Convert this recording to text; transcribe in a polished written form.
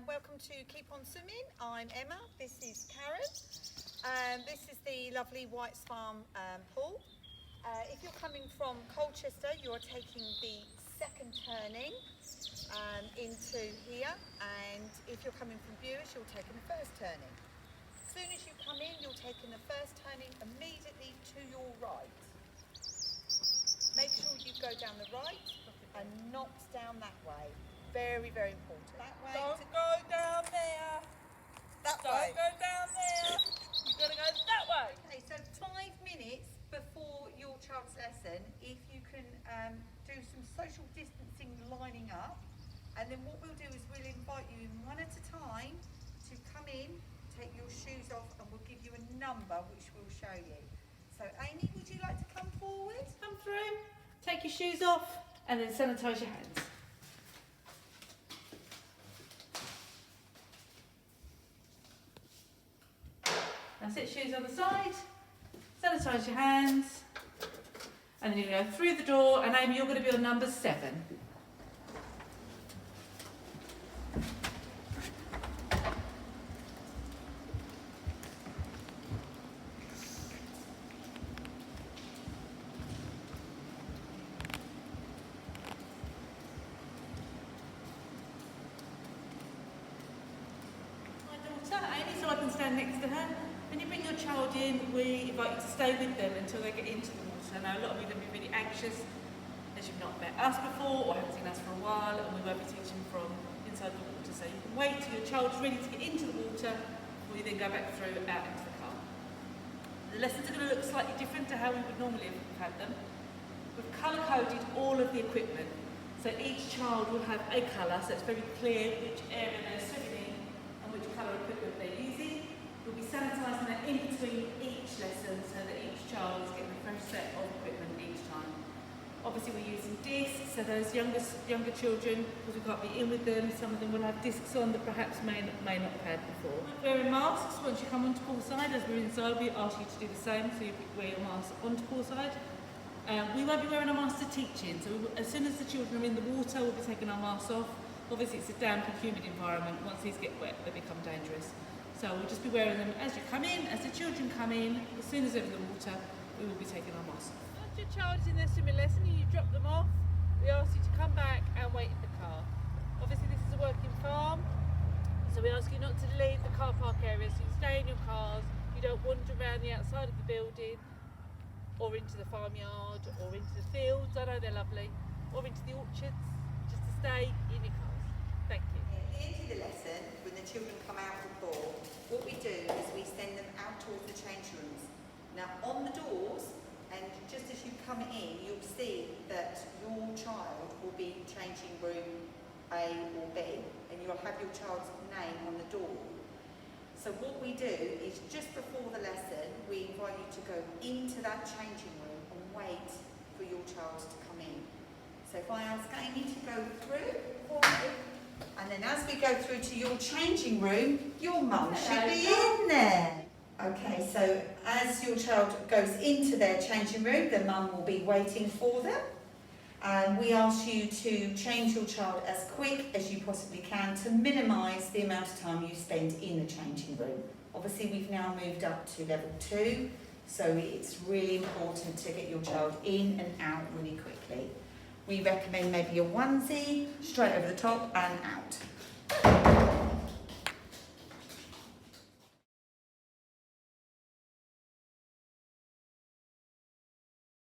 Welcome to Keep On Swimming. I'm Emma, this is Karen. This is the lovely Whites Farm pool. If you're coming from Colchester, you're taking the second turning into here, and if you're coming from Buish, you're taking the first turning. As soon as you come in, you're taking the first turning immediately to your right. Make sure you go down the right and not down that way. Very, very important. That way. Don't go down there. That way. Don't go down there. You've got to go that way. Okay, so 5 minutes before your child's lesson, if you can do some social distancing lining up, and then what we'll do is we'll invite you in one at a time to come in, take your shoes off, and we'll give you a number which we'll show you. So Amy, would you like to come forward? Come through. Take your shoes off and then sanitise your hands. That's it, shoes on the side, sanitise your hands, and then you're going to go through the door, and Amy, you're going to be on number 7. My daughter, Amy, so I can stand next to her. When you bring your child in, we invite you to stay with them until they get into the water. Now, a lot of you are going to be really anxious as you've not met us before or haven't seen us for a while, and we won't be teaching from inside the water. So you can wait till your child's ready to get into the water before you then go back through out into the car. The lessons are going to look slightly different to how we would normally have had them. We've colour-coded all of the equipment. So each child will have a colour, so it's very clear which area they're swimming in and which colour equipment they're using. We'll be sanitising that in between each lesson so that each child is getting a fresh set of equipment each time. Obviously we're using discs, so those younger children, because we can't be in with them, some of them will have discs on that perhaps may not have had before. Wearing masks once you come onto poolside. As we're inside, we ask you to do the same, so you wear your mask onto poolside. We won't be wearing our masks to teaching, so as soon as the children are in the water, we'll be taking our masks off. Obviously it's a damp and humid environment. Once these get wet, they become dangerous. So we'll just be wearing them as you come in, as the children come in. As soon as they're in the water, we will be taking our masks off. Once your child is in their swimming lesson and you drop them off, we ask you to come back and wait in the car. Obviously this is a working farm, so we ask you not to leave the car park area, so you stay in your cars, you don't wander around the outside of the building, or into the farmyard, or into the fields, I know they're lovely, or into the orchards, just to stay in your cars. Thank you. At the end of the lesson, when the children come out of the pool, what we do is we send them out towards the change rooms. Now on the doors, and just as you come in, you'll see that your child will be changing room A or B, and you'll have your child's name on the door. So what we do is just before the lesson, we invite you to go into that changing room and wait for your child to come in. So if I ask Amy to go through for me, and then as we go through to your changing room, your mum should be in there. Okay, so as your child goes into their changing room, the mum will be waiting for them. And we ask you to change your child as quick as you possibly can to minimise the amount of time you spend in the changing room. Obviously we've now moved up to level 2, so it's really important to get your child in and out really quickly. We recommend maybe a onesie, straight over the top and out.